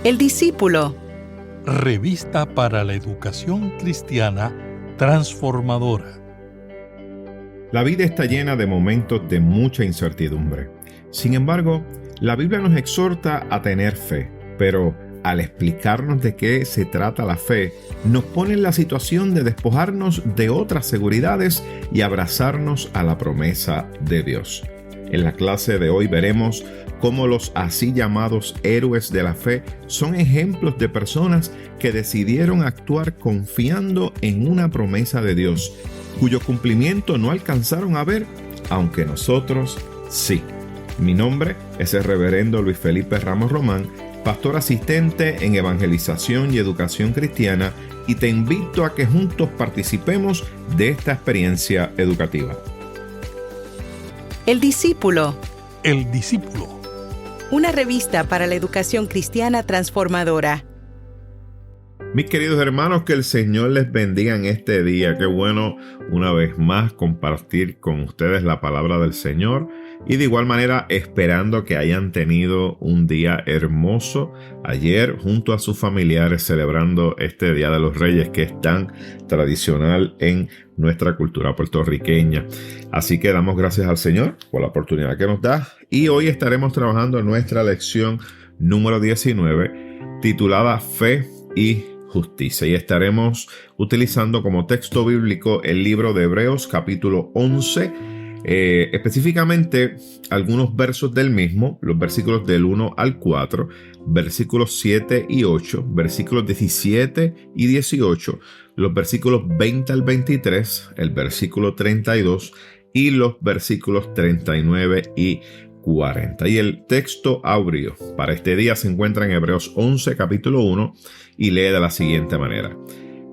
El discípulo. Revista para la educación cristiana transformadora. La vida está llena de momentos de mucha incertidumbre. Sin embargo, la Biblia nos exhorta a tener fe, pero al explicarnos de qué se trata la fe, nos pone en la situación de despojarnos de otras seguridades y abrazarnos a la promesa de Dios. En la clase de hoy veremos cómo los así llamados héroes de la fe son ejemplos de personas que decidieron actuar confiando en una promesa de Dios, cuyo cumplimiento no alcanzaron a ver, aunque nosotros sí. Mi nombre es el reverendo Luis Felipe Ramos Román, pastor asistente en Evangelización y Educación Cristiana, y te invito a que juntos participemos de esta experiencia educativa. El discípulo. El discípulo. Una revista para la educación cristiana transformadora. Mis queridos hermanos, que el Señor les bendiga en este día. Qué bueno una vez más compartir con ustedes la palabra del Señor, y de igual manera esperando que hayan tenido un día hermoso ayer junto a sus familiares celebrando este Día de los Reyes, que es tan tradicional en nuestra cultura puertorriqueña. Así que damos gracias al Señor por la oportunidad que nos da, y hoy estaremos trabajando en nuestra lección número 19 titulada Fe y Justicia, y estaremos utilizando como texto bíblico el libro de Hebreos capítulo 11, específicamente algunos versos del mismo, los versículos del 1 al 4, versículos 7 y 8, versículos 17 y 18, los versículos 20 al 23, el versículo 32 y los versículos 39 y 40. Y el texto áureo para este día se encuentra en Hebreos 11 capítulo 1 y lee de la siguiente manera: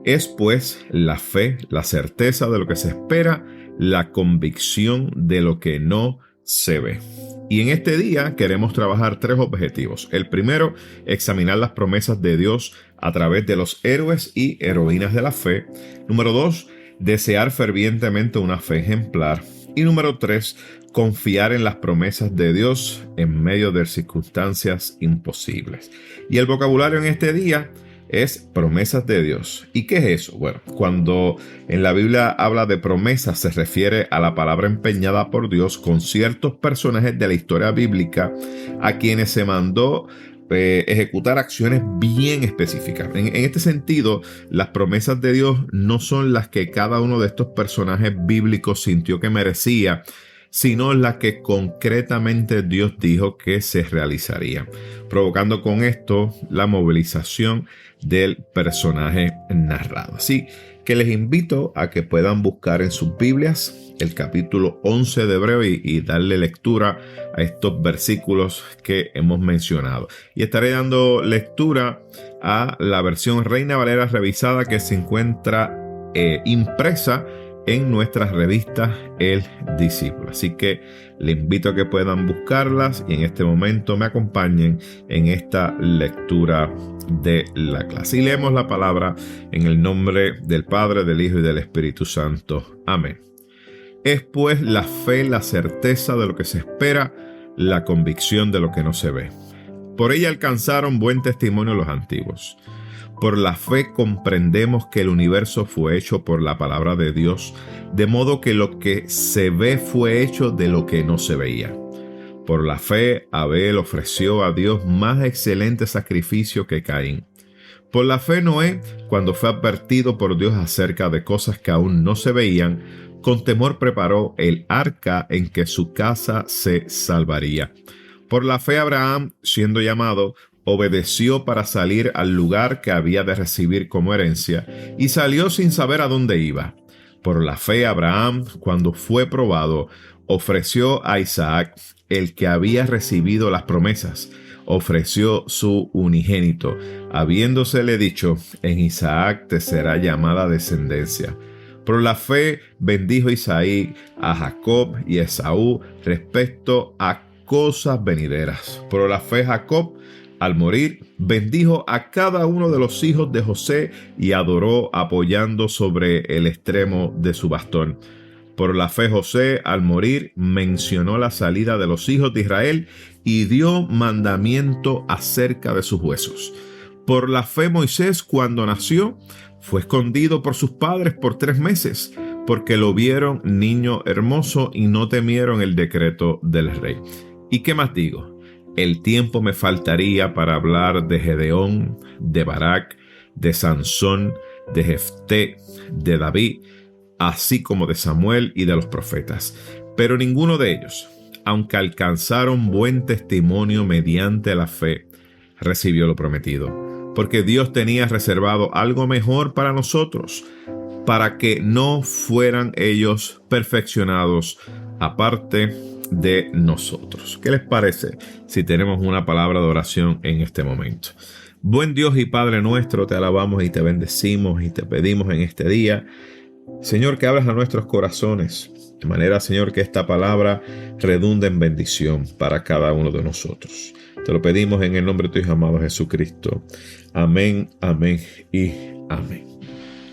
es pues la fe, la certeza de lo que se espera, la convicción de lo que no se ve. Y en este día queremos trabajar tres objetivos. El primero, examinar las promesas de Dios a través de los héroes y heroínas de la fe. Número 2, desear fervientemente una fe ejemplar. Y número 3, confiar en las promesas de Dios en medio de circunstancias imposibles. Y el vocabulario en este día es promesas de Dios. ¿Y qué es eso? Bueno, cuando en la Biblia habla de promesas, se refiere a la palabra empeñada por Dios con ciertos personajes de la historia bíblica a quienes se mandó ejecutar acciones bien específicas. En este sentido, las promesas de Dios no son las que cada uno de estos personajes bíblicos sintió que merecía, sino las que concretamente Dios dijo que se realizaría, provocando con esto la movilización del personaje narrado. Así que les invito a que puedan buscar en sus Biblias el capítulo 11 de Hebreos y darle lectura a estos versículos que hemos mencionado. Y estaré dando lectura a la versión Reina Valera revisada que se encuentra impresa en nuestras revistas El Discípulo. Así que les invito a que puedan buscarlas y en este momento me acompañen en esta lectura de la clase. Y leemos la palabra en el nombre del Padre, del Hijo y del Espíritu Santo. Amén. Es pues la fe, la certeza de lo que se espera, la convicción de lo que no se ve. Por ella alcanzaron buen testimonio los antiguos. Por la fe comprendemos que el universo fue hecho por la palabra de Dios, de modo que lo que se ve fue hecho de lo que no se veía. Por la fe, Abel ofreció a Dios más excelente sacrificio que Caín. Por la fe, Noé, cuando fue advertido por Dios acerca de cosas que aún no se veían, con temor preparó el arca en que su casa se salvaría. Por la fe, Abraham, siendo llamado, obedeció para salir al lugar que había de recibir como herencia, y salió sin saber a dónde iba. Por la fe, Abraham, cuando fue probado, ofreció a Isaac, el que había recibido las promesas, ofreció su unigénito, habiéndosele dicho: en Isaac te será llamada descendencia. Por la fe bendijo Isaí a Jacob y a Esaú respecto a cosas venideras. Por la fe Jacob, al morir, bendijo a cada uno de los hijos de José y adoró apoyando sobre el extremo de su bastón. Por la fe José, al morir, mencionó la salida de los hijos de Israel y dio mandamiento acerca de sus huesos. Por la fe Moisés, cuando nació, fue escondido por sus padres por 3 meses, porque lo vieron niño hermoso y no temieron el decreto del rey. ¿Y qué más digo? El tiempo me faltaría para hablar de Gedeón, de Barak, de Sansón, de Jefté, de David, así como de Samuel y de los profetas. Pero ninguno de ellos, aunque alcanzaron buen testimonio mediante la fe, recibió lo prometido, porque Dios tenía reservado algo mejor para nosotros, para que no fueran ellos perfeccionados aparte de nosotros. ¿Qué les parece si tenemos una palabra de oración en este momento? Buen Dios y Padre nuestro, te alabamos y te bendecimos y te pedimos en este día, Señor, que abras a nuestros corazones, de manera, Señor, que esta palabra redunde en bendición para cada uno de nosotros. Te lo pedimos en el nombre de tu Hijo amado Jesucristo. Amén, amén y amén.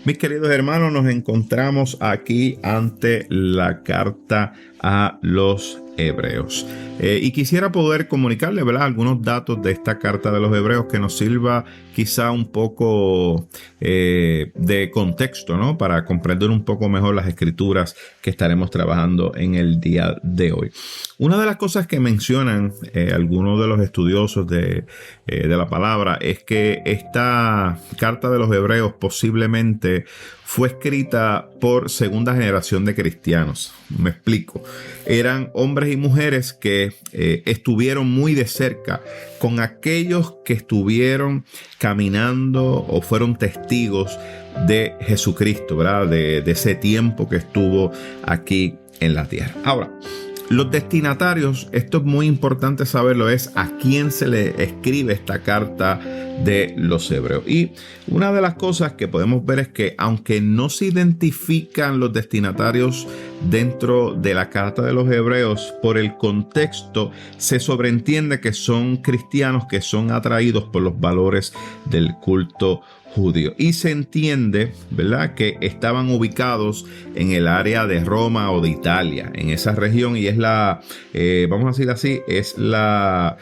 Mis queridos hermanos, nos encontramos aquí ante la carta a los Hebreos. Y quisiera poder comunicarle, ¿verdad?, algunos datos de esta carta de los Hebreos que nos sirva quizá un poco de contexto, ¿no?, para comprender un poco mejor las escrituras que estaremos trabajando en el día de hoy. Una de las cosas que mencionan algunos de los estudiosos de la palabra es que esta carta de los Hebreos posiblemente fue escrita por segunda generación de cristianos. Me explico. Eran hombres y mujeres que estuvieron muy de cerca con aquellos que estuvieron caminando o fueron testigos de Jesucristo, ¿verdad? De ese tiempo que estuvo aquí en la tierra. Ahora, los destinatarios, esto es muy importante saberlo, es a quién se le escribe esta carta de los Hebreos. Y una de las cosas que podemos ver es que aunque no se identifican los destinatarios dentro de la carta de los Hebreos, por el contexto se sobreentiende que son cristianos que son atraídos por los valores del culto judío. Y se entiende, ¿verdad?, que estaban ubicados en el área de Roma o de Italia, en esa región, y es la, vamos a decir así, es la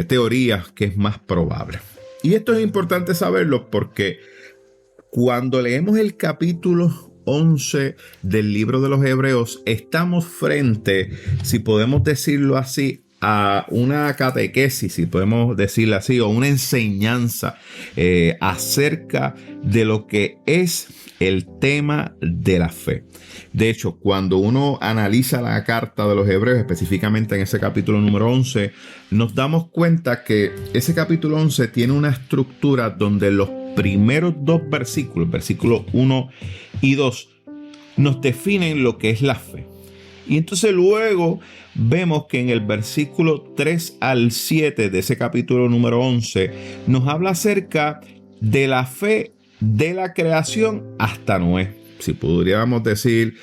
teoría que es más probable. Y esto es importante saberlo porque cuando leemos el capítulo 11 del libro de los Hebreos, estamos frente, si podemos decirlo así, a una catequesis, si podemos decirlo así, o una enseñanza acerca de lo que es el tema de la fe. De hecho, cuando uno analiza la carta de los Hebreos, específicamente en ese capítulo número 11, nos damos cuenta que ese capítulo 11 tiene una estructura donde los primeros 2 versículos, versículos 1 y 2, nos definen lo que es la fe. Y entonces luego vemos que en el versículo 3 al 7 de ese capítulo número 11 nos habla acerca de la fe de la creación hasta Noé. Si pudiéramos decir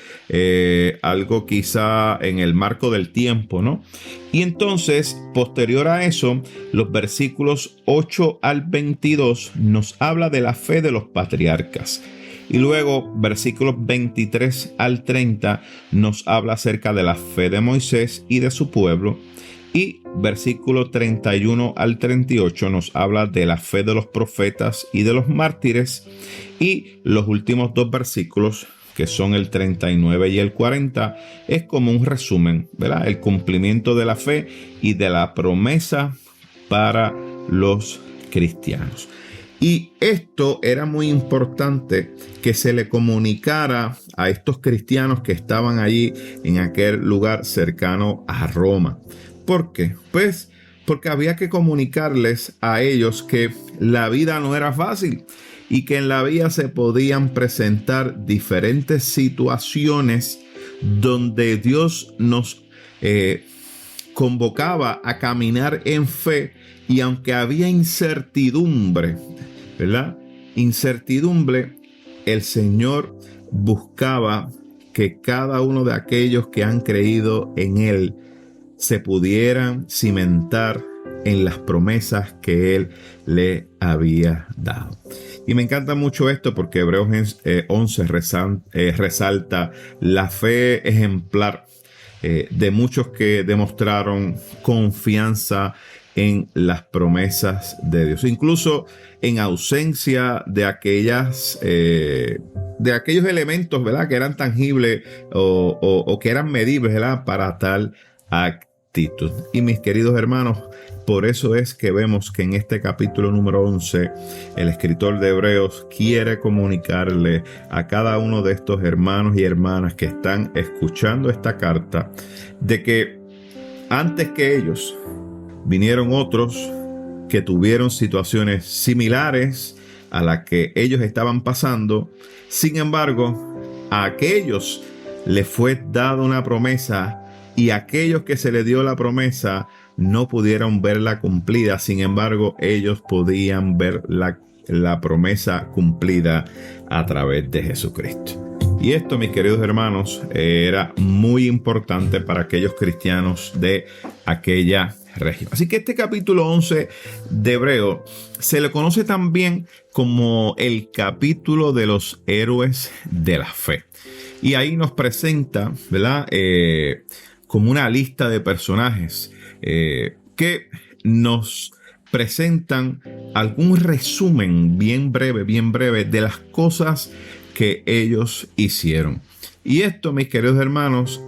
algo quizá en el marco del tiempo, ¿no? Y entonces, posterior a eso, los versículos 8 al 22 nos habla de la fe de los patriarcas. Y luego, versículos 23 al 30 nos habla acerca de la fe de Moisés y de su pueblo. Y versículo 31 al 38 nos habla de la fe de los profetas y de los mártires. Y los últimos 2 versículos, que son el 39 y el 40, es como un resumen, ¿verdad? El cumplimiento de la fe y de la promesa para los cristianos. Y esto era muy importante que se le comunicara a estos cristianos que estaban allí en aquel lugar cercano a Roma. ¿Por qué? Pues porque había que comunicarles a ellos que la vida no era fácil y que en la vida se podían presentar diferentes situaciones donde Dios nos convocaba a caminar en fe. Y aunque había incertidumbre, ¿verdad? Incertidumbre, el Señor buscaba que cada uno de aquellos que han creído en Él se pudieran cimentar en las promesas que Él le había dado. Y me encanta mucho esto porque Hebreos 11 resalta la fe ejemplar de muchos que demostraron confianza en las promesas de Dios, incluso en ausencia de aquellos elementos, ¿verdad?, que eran tangibles o que eran medibles, ¿verdad?, para tal actitud. Y mis queridos hermanos, por eso es que vemos que en este capítulo número 11, el escritor de Hebreos quiere comunicarle a cada uno de estos hermanos y hermanas que están escuchando esta carta, de que antes que ellos vinieron otros que tuvieron situaciones similares a las que ellos estaban pasando. Sin embargo, a aquellos les fue dada una promesa y a aquellos que se les dio la promesa no pudieron verla cumplida. Sin embargo, ellos podían ver la promesa cumplida a través de Jesucristo. Y esto, mis queridos hermanos, era muy importante para aquellos cristianos de aquella región. Así que este capítulo 11 de Hebreo se le conoce también como el capítulo de los héroes de la fe. Y ahí nos presenta, ¿verdad?, como una lista de personajes que nos presentan algún resumen bien breve de las cosas que ellos hicieron. Y esto, mis queridos hermanos,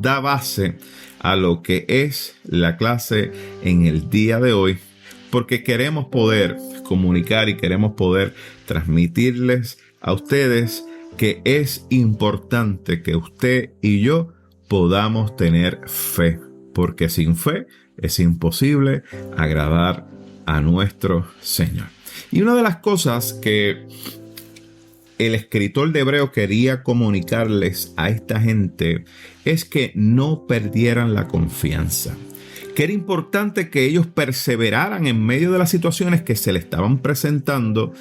da base a lo que es la clase en el día de hoy, porque queremos poder comunicar y queremos poder transmitirles a ustedes que es importante que usted y yo podamos tener fe, porque sin fe es imposible agradar a nuestro Señor. Y una de las cosas que el escritor de Hebreos quería comunicarles a esta gente es que no perdieran la confianza, que era importante que ellos perseveraran en medio de las situaciones que se les estaban presentando,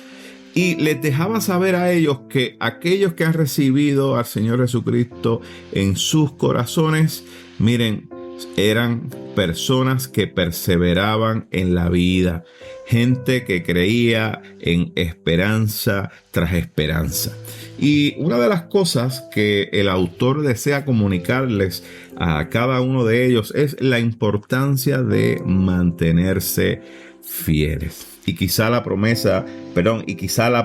y les dejaba saber a ellos que aquellos que han recibido al Señor Jesucristo en sus corazones, miren, eran personas que perseveraban en la vida, gente que creía en esperanza tras esperanza. Y una de las cosas que el autor desea comunicarles a cada uno de ellos es la importancia de mantenerse fieles. Y quizá la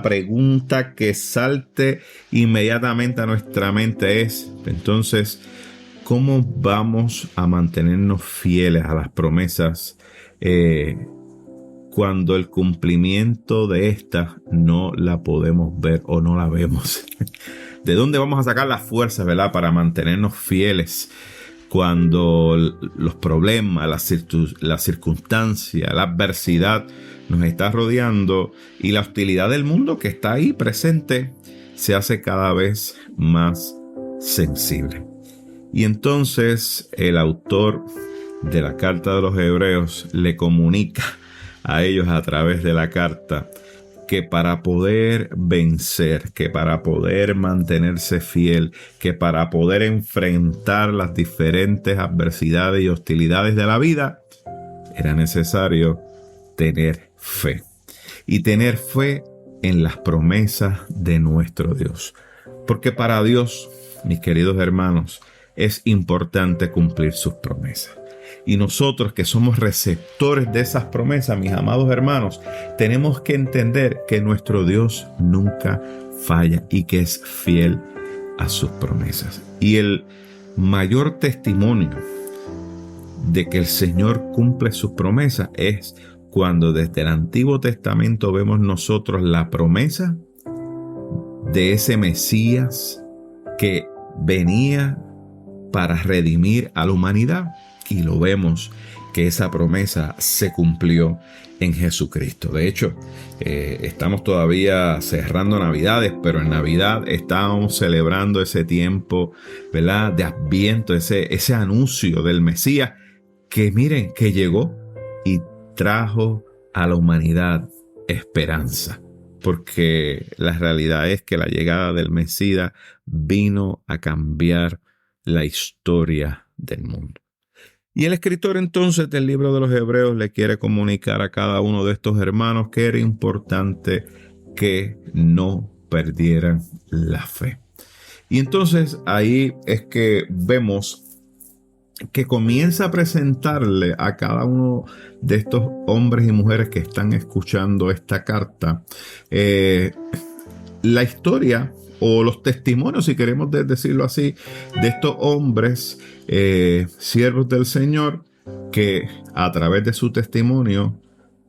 pregunta que salte inmediatamente a nuestra mente es, entonces, ¿cómo vamos a mantenernos fieles a las promesas cuando el cumplimiento de estas no la podemos ver o no la vemos? ¿De dónde vamos a sacar las fuerzas, ¿verdad?, para mantenernos fieles cuando los problemas, la circunstancia, la adversidad nos está rodeando y la hostilidad del mundo que está ahí presente se hace cada vez más sensible? Y entonces el autor de la carta de los Hebreos le comunica a ellos a través de la carta que para poder vencer, que para poder mantenerse fiel, que para poder enfrentar las diferentes adversidades y hostilidades de la vida, era necesario tener fe. Y tener fe en las promesas de nuestro Dios. Porque para Dios, mis queridos hermanos, es importante cumplir sus promesas. Y nosotros que somos receptores de esas promesas, mis amados hermanos, tenemos que entender que nuestro Dios nunca falla y que es fiel a sus promesas. Y el mayor testimonio de que el Señor cumple sus promesas es cuando desde el Antiguo Testamento vemos nosotros la promesa de ese Mesías que venía para redimir a la humanidad. Y lo vemos que esa promesa se cumplió en Jesucristo. De hecho, estamos todavía cerrando Navidades, pero en Navidad estábamos celebrando ese tiempo, ¿verdad?, de Adviento, ese anuncio del Mesías que, miren, que llegó y trajo a la humanidad esperanza. Porque la realidad es que la llegada del Mesías vino a cambiar la historia del mundo. Y el escritor entonces del libro de los Hebreos le quiere comunicar a cada uno de estos hermanos que era importante que no perdieran la fe. Y entonces ahí es que vemos que comienza a presentarle a cada uno de estos hombres y mujeres que están escuchando esta carta la historia o los testimonios, si queremos decirlo así, de estos hombres siervos del Señor que a través de su testimonio,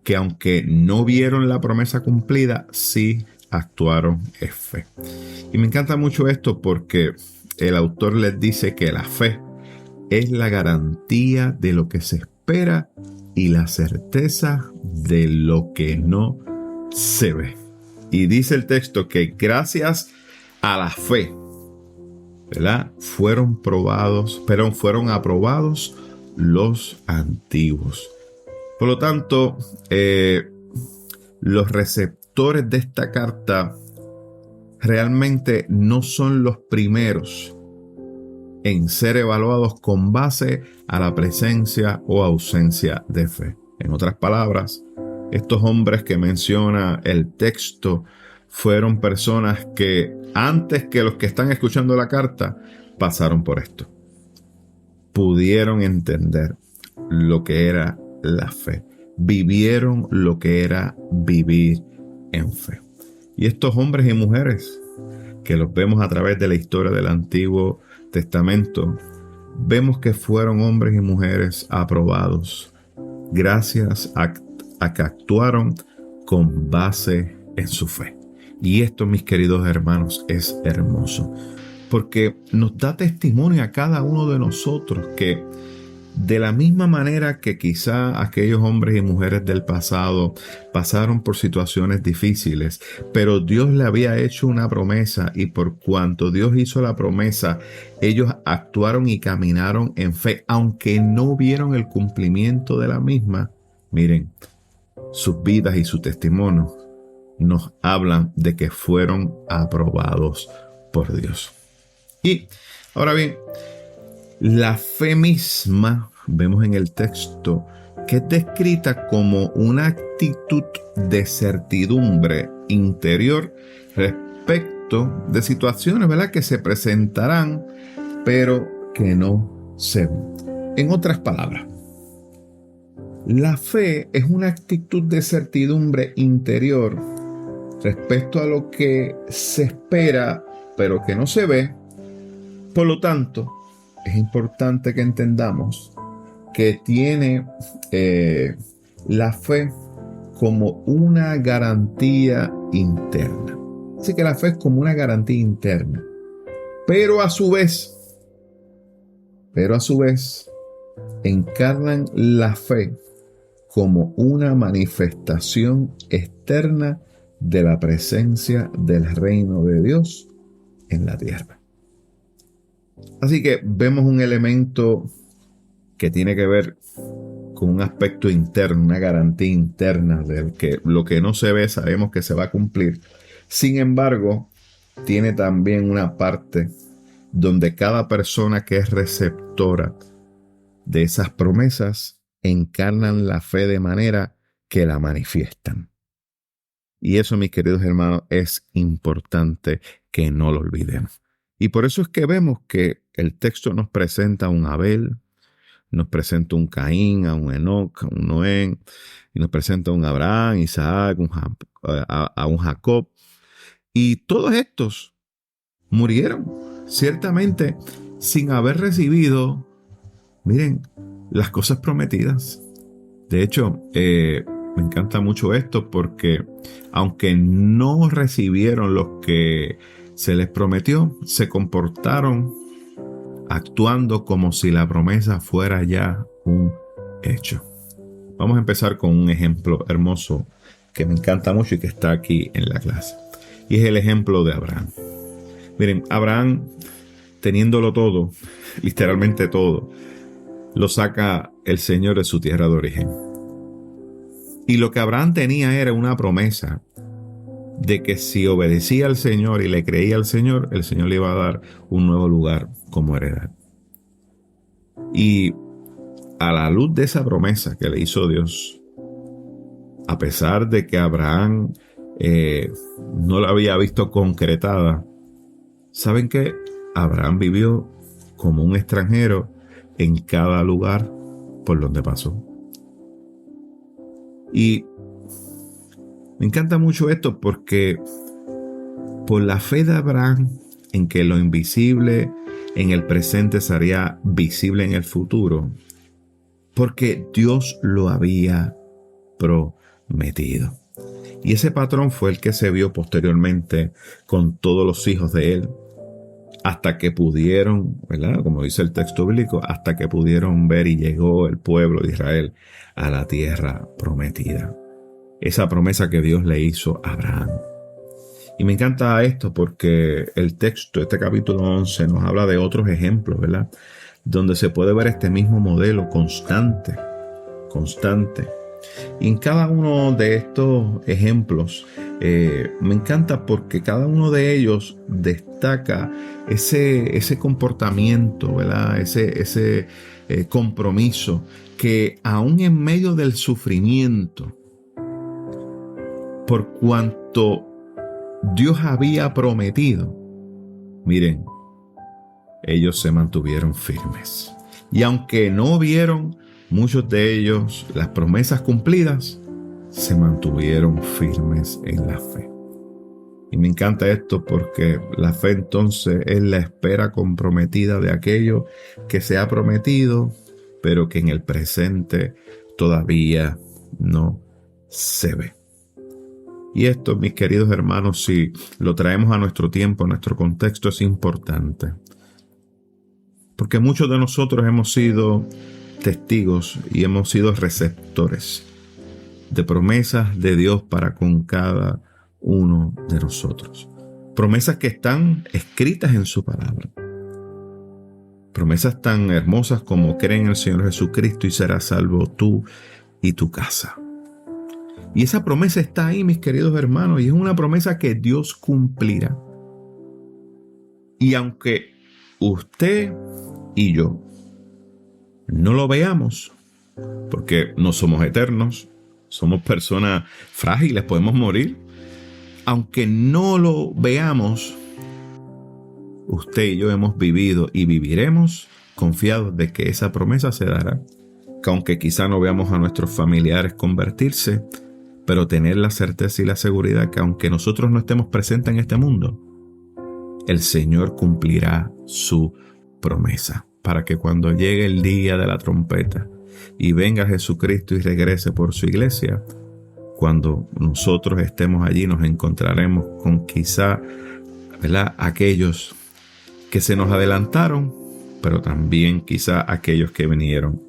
que aunque no vieron la promesa cumplida, sí actuaron en fe. Y me encanta mucho esto porque el autor les dice que la fe es la garantía de lo que se espera y la certeza de lo que no se ve. Y dice el texto que gracias a la fe, ¿verdad?, fueron aprobados los antiguos. Por lo tanto, los receptores de esta carta realmente no son los primeros en ser evaluados con base a la presencia o ausencia de fe. En otras palabras, estos hombres que menciona el texto fueron personas que antes que los que están escuchando la carta pasaron por esto. Pudieron entender lo que era la fe. Vivieron lo que era vivir en fe. Y estos hombres y mujeres que los vemos a través de la historia del Antiguo Testamento, vemos que fueron hombres y mujeres aprobados gracias a que actuaron con base en su fe. Y esto, mis queridos hermanos, es hermoso, porque nos da testimonio a cada uno de nosotros que de la misma manera que quizá aquellos hombres y mujeres del pasado pasaron por situaciones difíciles, pero Dios le había hecho una promesa y por cuanto Dios hizo la promesa, ellos actuaron y caminaron en fe, aunque no vieron el cumplimiento de la misma. Miren, sus vidas y su testimonio nos hablan de que fueron aprobados por Dios. Y ahora bien, la fe misma, vemos en el texto, que es descrita como una actitud de certidumbre interior respecto de situaciones, ¿verdad?, que se presentarán, pero que no se ven. En otras palabras, la fe es una actitud de certidumbre interior respecto a lo que se espera, pero que no se ve. Por lo tanto, es importante que entendamos que tiene la fe como una garantía interna. Así que la fe es como una garantía interna. Pero a su vez, encarnan la fe como una manifestación externa de la presencia del reino de Dios en la tierra. Así que vemos un elemento que tiene que ver con un aspecto interno, una garantía interna de que lo que no se ve sabemos que se va a cumplir. Sin embargo, tiene también una parte donde cada persona que es receptora de esas promesas encarnan la fe de manera que la manifiestan. Y eso, mis queridos hermanos, es importante que no lo olvidemos. Y por eso es que vemos que el texto nos presenta a un Abel, nos presenta a un Caín, a un Enoc, a un Noé, y nos presenta a un Abraham, Isaac, a un Jacob. Y todos estos murieron, ciertamente, sin haber recibido, miren, las cosas prometidas. De hecho, me encanta mucho esto porque aunque no recibieron lo que se les prometió, se comportaron actuando como si la promesa fuera ya un hecho. Vamos a empezar con un ejemplo hermoso que me encanta mucho y que está aquí en la clase. Y es el ejemplo de Abraham. Miren, Abraham, teniéndolo todo, literalmente todo, lo saca el Señor de su tierra de origen. Y lo que Abraham tenía era una promesa de que si obedecía al Señor y le creía al Señor, el Señor le iba a dar un nuevo lugar como heredad. Y a la luz de esa promesa que le hizo Dios, a pesar de que Abraham no la había visto concretada, ¿saben qué? Abraham vivió como un extranjero en cada lugar por donde pasó. Y me encanta mucho esto porque por la fe de Abraham en que lo invisible en el presente sería visible en el futuro, porque Dios lo había prometido. Y ese patrón fue el que se vio posteriormente con todos los hijos de él, hasta que pudieron, ¿verdad? Como dice el texto bíblico, hasta que pudieron ver y llegó el pueblo de Israel a la tierra prometida. Esa promesa que Dios le hizo a Abraham. Y me encanta esto porque el texto, este capítulo 11, nos habla de otros ejemplos, ¿verdad? Donde se puede ver este mismo modelo constante. Y en cada uno de estos ejemplos me encanta porque cada uno de ellos destaca ese comportamiento, ¿verdad? Ese compromiso que aún en medio del sufrimiento, por cuanto Dios había prometido, miren, ellos se mantuvieron firmes. Y aunque no vieron muchos de ellos las promesas cumplidas, se mantuvieron firmes en la fe. Y me encanta esto porque la fe entonces es la espera comprometida de aquello que se ha prometido, pero que en el presente todavía no se ve. Y esto, mis queridos hermanos, si lo traemos a nuestro tiempo, a nuestro contexto, es importante. Porque muchos de nosotros hemos sido testigos y hemos sido receptores de promesas de Dios para con cada uno de nosotros. Promesas que están escritas en su palabra. Promesas tan hermosas como cree en el Señor Jesucristo y serás salvo tú y tu casa. Y esa promesa está ahí, mis queridos hermanos, y es una promesa que Dios cumplirá. Y aunque usted y yo no lo veamos, porque no somos eternos, somos personas frágiles, podemos morir. Aunque no lo veamos, usted y yo hemos vivido y viviremos confiados de que esa promesa se dará. Que aunque quizá no veamos a nuestros familiares convertirse, pero tener la certeza y la seguridad que aunque nosotros no estemos presentes en este mundo, el Señor cumplirá su promesa. Para que cuando llegue el día de la trompeta y venga Jesucristo y regrese por su iglesia, cuando nosotros estemos allí nos encontraremos con quizá, ¿verdad?, aquellos que se nos adelantaron, pero también quizá aquellos que vinieron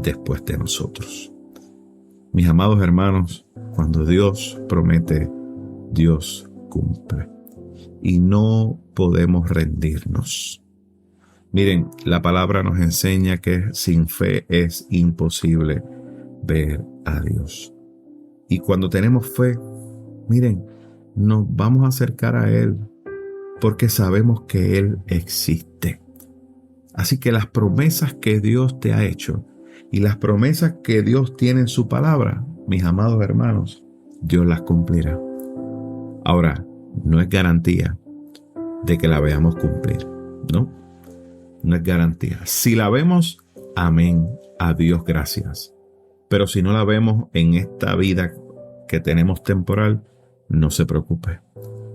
después de nosotros. Mis amados hermanos, cuando Dios promete, Dios cumple. Y no podemos rendirnos. Miren, la palabra nos enseña que sin fe es imposible ver a Dios. Y cuando tenemos fe, miren, nos vamos a acercar a Él porque sabemos que Él existe. Así que las promesas que Dios te ha hecho y las promesas que Dios tiene en su palabra, mis amados hermanos, Dios las cumplirá. Ahora, no es garantía de que la veamos cumplir, ¿no? No es garantía. Si la vemos, amén, a Dios gracias. Pero si no la vemos en esta vida que tenemos temporal, no se preocupe,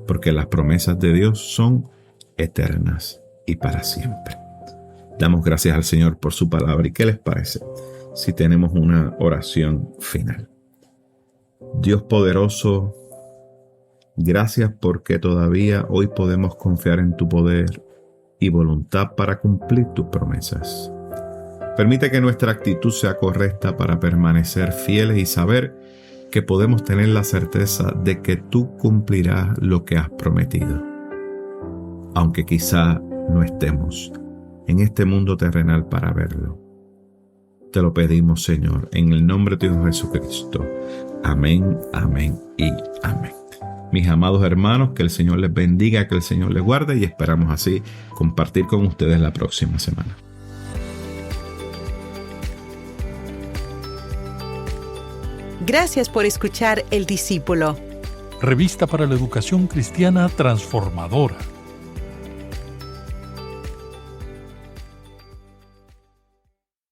porque las promesas de Dios son eternas y para siempre. Damos gracias al Señor por su palabra. ¿Y qué les parece si tenemos una oración final? Dios poderoso, gracias porque todavía hoy podemos confiar en tu poder y voluntad para cumplir tus promesas. Permite que nuestra actitud sea correcta para permanecer fieles y saber que podemos tener la certeza de que tú cumplirás lo que has prometido. Aunque quizá no estemos en este mundo terrenal para verlo. Te lo pedimos, Señor, en el nombre de Dios Jesucristo. Amén, amén y amén. Mis amados hermanos, que el Señor les bendiga, que el Señor les guarde y esperamos así compartir con ustedes la próxima semana. Gracias por escuchar El Discípulo. Revista para la Educación Cristiana Transformadora.